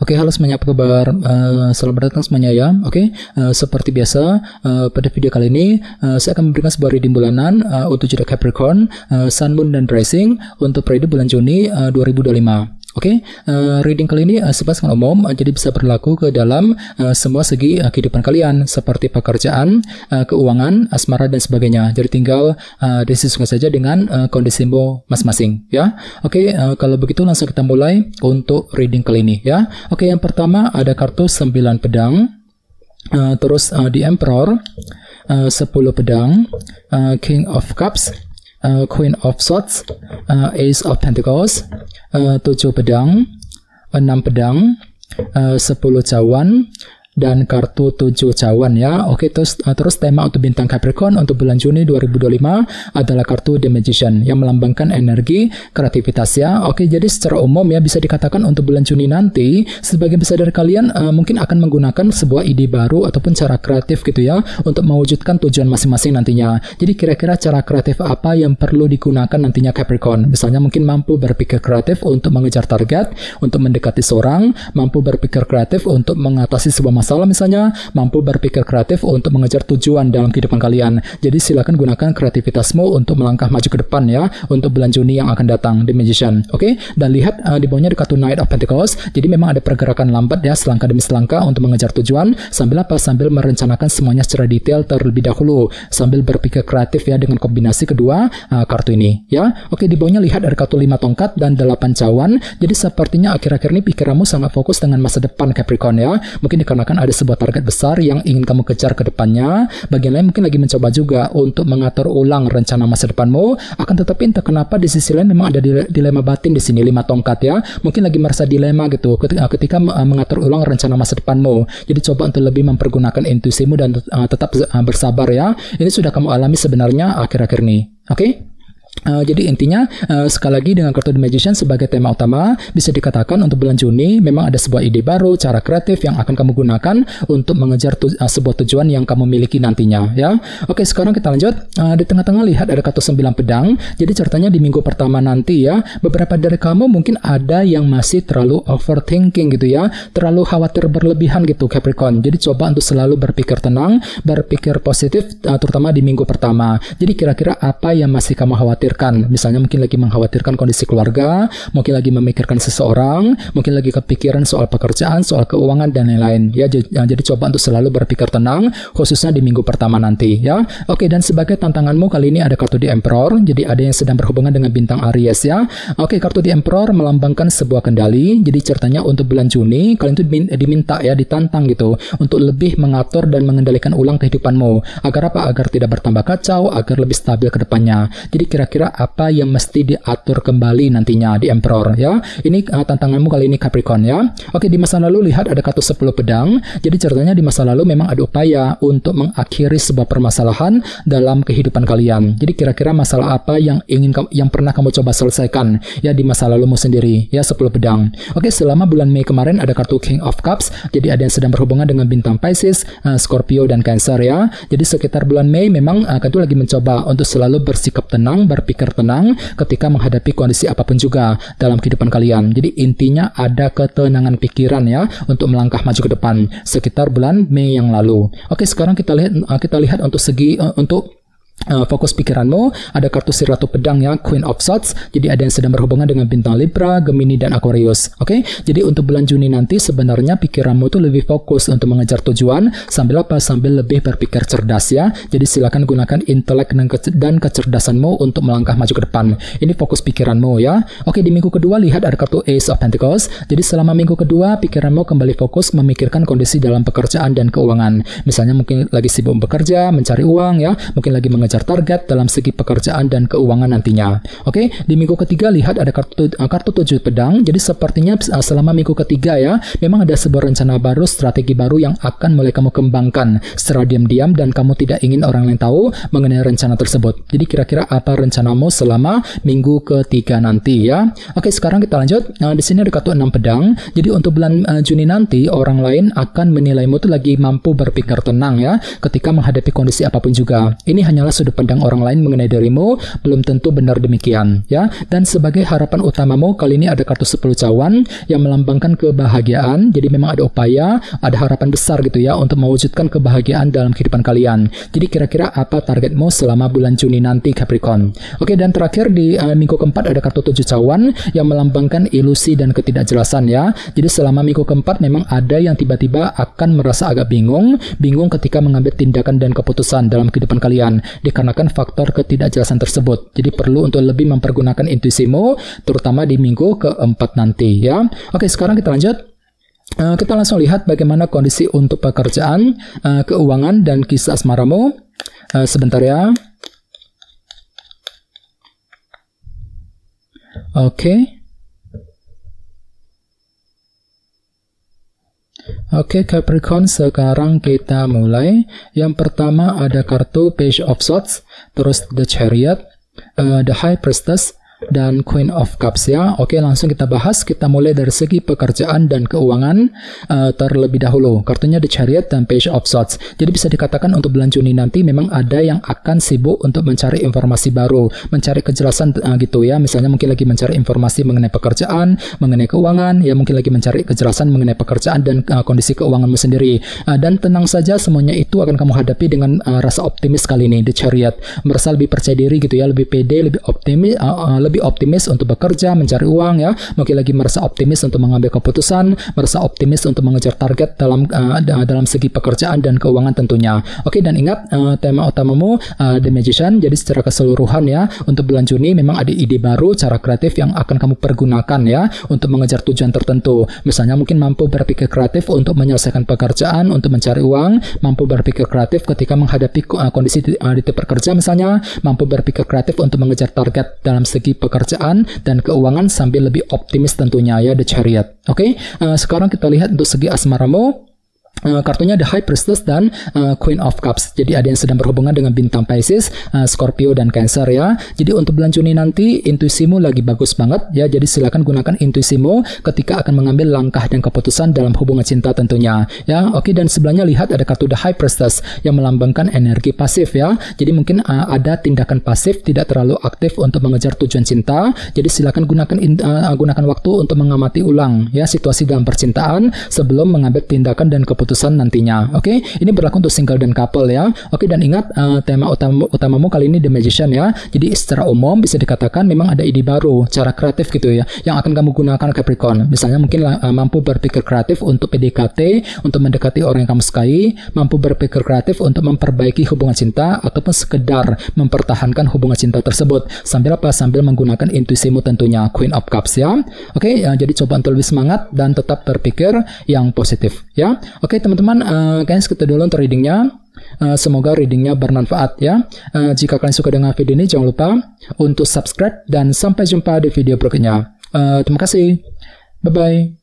Oke, halo semuanya, apa kabar? Selamat datang semuanya ya. Oke, seperti biasa, pada video kali ini saya akan memberikan sebuah reading bulanan untuk zodiak Capricorn, Sun, Moon, dan Rising untuk periode bulan Juni 2025. Oke, reading kali ini sebatas umum, jadi bisa berlaku ke dalam semua segi kehidupan kalian, seperti pekerjaan, keuangan, asmara, dan sebagainya. Jadi tinggal disesuaikan saja dengan kondisimu masing-masing ya. Oke, kalau begitu langsung kita mulai untuk reading kali ini ya. Oke, yang pertama ada kartu 9 pedang, terus The Emperor, 10 pedang, King of Cups, Queen of Swords, Ace of Pentacles, 7 pedang, 6 pedang, 10 cawan, dan kartu 7 cawan ya. Oke, terus tema untuk bintang Capricorn untuk bulan Juni 2025 adalah kartu The Magician yang melambangkan energi kreativitas ya. Oke, jadi secara umum ya bisa dikatakan untuk bulan Juni nanti sebagian besar dari kalian mungkin akan menggunakan sebuah ide baru ataupun cara kreatif gitu ya untuk mewujudkan tujuan masing-masing nantinya. Jadi kira-kira cara kreatif apa yang perlu digunakan nantinya Capricorn? Misalnya mungkin mampu berpikir kreatif untuk mengejar target, untuk mendekati seorang, mampu berpikir kreatif untuk mengatasi sebuah masalah, misalnya mampu berpikir kreatif untuk mengejar tujuan dalam kehidupan kalian. Jadi silakan gunakan kreativitasmu untuk melangkah maju ke depan ya untuk bulan Juni yang akan datang, The Magician. Oke, dan lihat di bawahnya ada kartu Knight of Pentacles. Jadi memang ada pergerakan lambat ya, selangkah demi selangkah untuk mengejar tujuan. Sambil apa? Sambil merencanakan semuanya secara detail terlebih dahulu, sambil berpikir kreatif ya dengan kombinasi kedua kartu ini ya. Oke, di bawahnya lihat ada kartu 5 tongkat dan 8 cawan. Jadi sepertinya akhir-akhir ini pikiranmu sangat fokus dengan masa depan Capricorn ya. Mungkin dikarenakan ada sebuah target besar yang ingin kamu kejar ke depannya. Bagian lain mungkin lagi mencoba juga untuk mengatur ulang rencana masa depanmu. Akan tetapi entah kenapa di sisi lain memang ada dilema batin di sini, 5 tongkat ya. Mungkin lagi merasa dilema gitu ketika mengatur ulang rencana masa depanmu. Jadi coba untuk lebih mempergunakan intuisimu dan tetap bersabar ya. Ini sudah kamu alami sebenarnya akhir-akhir ini. Oke? Jadi intinya sekali lagi dengan kartu The Magician sebagai tema utama bisa dikatakan untuk bulan Juni memang ada sebuah ide baru, cara kreatif yang akan kamu gunakan untuk mengejar sebuah tujuan yang kamu miliki nantinya ya. Oke, sekarang kita lanjut. Di tengah-tengah lihat ada kartu 9 pedang. Jadi ceritanya di minggu pertama nanti ya, beberapa dari kamu mungkin ada yang masih terlalu overthinking gitu ya, terlalu khawatir berlebihan gitu Capricorn. Jadi coba untuk selalu berpikir tenang, berpikir positif terutama di minggu pertama. Jadi kira-kira apa yang masih kamu khawatirkan? Misalnya mungkin lagi mengkhawatirkan kondisi keluarga, mungkin lagi memikirkan seseorang, mungkin lagi kepikiran soal pekerjaan, soal keuangan, dan lain-lain ya. Jadi coba untuk selalu berpikir tenang khususnya di minggu pertama nanti ya. Oke, dan sebagai tantanganmu kali ini ada kartu The Emperor. Jadi ada yang sedang berhubungan dengan bintang Aries ya. Oke, kartu The Emperor melambangkan sebuah kendali. Jadi ceritanya untuk bulan Juni kalian itu diminta ya, ditantang gitu untuk lebih mengatur dan mengendalikan ulang kehidupanmu. Agar apa? Agar tidak bertambah kacau, agar lebih stabil ke depannya. Jadi kira-kira apa yang mesti diatur kembali nantinya di Emperor ya. Ini tantanganmu kali ini Capricorn ya. Oke, di masa lalu lihat ada kartu 10 pedang. Jadi ceritanya di masa lalu memang ada upaya untuk mengakhiri sebuah permasalahan dalam kehidupan kalian. Jadi kira-kira masalah apa yang pernah kamu coba selesaikan ya di masa lalumu sendiri ya, 10 pedang. Oke, selama bulan Mei kemarin ada kartu King of Cups. Jadi ada yang sedang berhubungan dengan bintang Pisces, Scorpio, dan Cancer ya. Jadi sekitar bulan Mei memang itu lagi mencoba untuk selalu bersikap tenang, berpikir tenang ketika menghadapi kondisi apapun juga dalam kehidupan kalian. Jadi intinya ada ketenangan pikiran ya untuk melangkah maju ke depan sekitar bulan Mei yang lalu. Oke, sekarang kita lihat untuk segi untuk fokus pikiranmu ada kartu si Ratu Pedang ya, Queen of Swords. Jadi ada yang sedang berhubungan dengan bintang Libra, Gemini, dan Aquarius. Oke, jadi untuk bulan Juni nanti sebenarnya pikiranmu tuh lebih fokus untuk mengejar tujuan sambil apa? Sambil lebih berpikir cerdas ya. Jadi silakan gunakan intelek dan kecerdasanmu untuk melangkah maju ke depan. Ini fokus pikiranmu ya. Oke, di minggu kedua lihat ada kartu Ace of Pentacles. Jadi selama minggu kedua pikiranmu kembali fokus memikirkan kondisi dalam pekerjaan dan keuangan. Misalnya mungkin lagi sibuk bekerja, mencari uang ya, mungkin lagi mengejar target dalam segi pekerjaan dan keuangan nantinya. Oke, di minggu ketiga lihat ada kartu 7 pedang. Jadi sepertinya selama minggu ketiga ya, memang ada sebuah rencana baru, strategi baru yang akan mulai kamu kembangkan secara diam-diam dan kamu tidak ingin orang lain tahu mengenai rencana tersebut. Jadi kira-kira apa rencanamu selama minggu ketiga nanti ya. Oke, sekarang kita lanjut. Di sini ada kartu 6 pedang. Jadi untuk bulan Juni nanti orang lain akan menilaimu tuh lagi mampu berpikir tenang ya ketika menghadapi kondisi apapun juga. Ini hanyalah sudut pandang orang lain mengenai dirimu, belum tentu benar demikian, ya. Dan sebagai harapan utamamu kali ini ada kartu 10 cawan yang melambangkan kebahagiaan. Jadi memang ada upaya, ada harapan besar gitu ya untuk mewujudkan kebahagiaan dalam kehidupan kalian. Jadi kira-kira apa targetmu selama bulan Juni nanti, Capricorn? Oke, dan terakhir di minggu keempat ada kartu 7 cawan yang melambangkan ilusi dan ketidakjelasan, ya. Jadi selama minggu keempat memang ada yang tiba-tiba akan merasa agak bingung ketika mengambil tindakan dan keputusan dalam kehidupan kalian dikarenakan faktor ketidakjelasan tersebut. Jadi perlu untuk lebih mempergunakan intuisimu terutama di minggu keempat nanti, ya. Oke, sekarang kita lanjut. Kita langsung lihat bagaimana kondisi untuk pekerjaan, keuangan, dan kisah asmaramu. Sebentar ya. Oke, Capricorn, sekarang kita mulai. Yang pertama ada kartu Page of Swords, terus The Chariot, The High Priestess, dan Queen of Cups, ya. Oke, langsung kita bahas. Kita mulai dari segi pekerjaan dan keuangan terlebih dahulu. Kartunya The Chariot dan Page of Swords. Jadi bisa dikatakan untuk bulan Juni nanti memang ada yang akan sibuk untuk mencari informasi baru, mencari kejelasan gitu ya. Misalnya mungkin lagi mencari informasi mengenai pekerjaan, mengenai keuangan, ya mungkin lagi mencari kejelasan mengenai pekerjaan dan kondisi keuanganmu sendiri. Dan tenang saja, semuanya itu akan kamu hadapi dengan rasa optimis kali ini, The Chariot. Merasa lebih percaya diri gitu ya, lebih pede, lebih optimis untuk bekerja, mencari uang, ya. Mungkin lagi merasa optimis untuk mengambil keputusan, merasa optimis untuk mengejar target dalam segi pekerjaan dan keuangan tentunya. Oke, dan ingat tema utamamu The Magician. Jadi secara keseluruhan ya, untuk bulan Juni memang ada ide baru, cara kreatif yang akan kamu pergunakan ya untuk mengejar tujuan tertentu. Misalnya mungkin mampu berpikir kreatif untuk menyelesaikan pekerjaan, untuk mencari uang, mampu berpikir kreatif ketika menghadapi kondisi di tempat kerja misalnya, mampu berpikir kreatif untuk mengejar target dalam segi pekerjaan dan keuangan sambil lebih optimis tentunya ya, The Chariot. Oke, sekarang kita lihat untuk segi asmaramu. Kartunya The High Priestess dan Queen of Cups. Jadi ada yang sedang berhubungan dengan bintang Pisces, Scorpio, dan Cancer ya. Jadi untuk bulan Juni nanti intuisimu lagi bagus banget ya. Jadi silakan gunakan intuisimu ketika akan mengambil langkah dan keputusan dalam hubungan cinta tentunya ya. Oke, dan sebelahnya lihat ada kartu The High Priestess yang melambangkan energi pasif ya. Jadi mungkin ada tindakan pasif, tidak terlalu aktif untuk mengejar tujuan cinta. Jadi silakan gunakan waktu untuk mengamati ulang ya situasi dalam percintaan sebelum mengambil tindakan dan keputusan nantinya. Oke, ini berlaku untuk single dan couple ya. Oke, dan ingat tema utamamu kali ini The Magician ya. Jadi secara umum bisa dikatakan memang ada ide baru, cara kreatif gitu ya, yang akan kamu gunakan Capricorn. Misalnya mungkin mampu berpikir kreatif untuk PDKT, untuk mendekati orang yang kamu sukai, mampu berpikir kreatif untuk memperbaiki hubungan cinta ataupun sekedar mempertahankan hubungan cinta tersebut. Sambil apa? Sambil menggunakan intuisimu tentunya, Queen of Cups ya. Oke, jadi coba untuk lebih semangat dan tetap berpikir yang positif ya. Oke teman-teman, kayaknya segitu dulu untuk readingnya. Semoga readingnya bermanfaat ya. Jika kalian suka dengan video ini, jangan lupa untuk subscribe dan sampai jumpa di video berikutnya. Terima kasih. Bye-bye.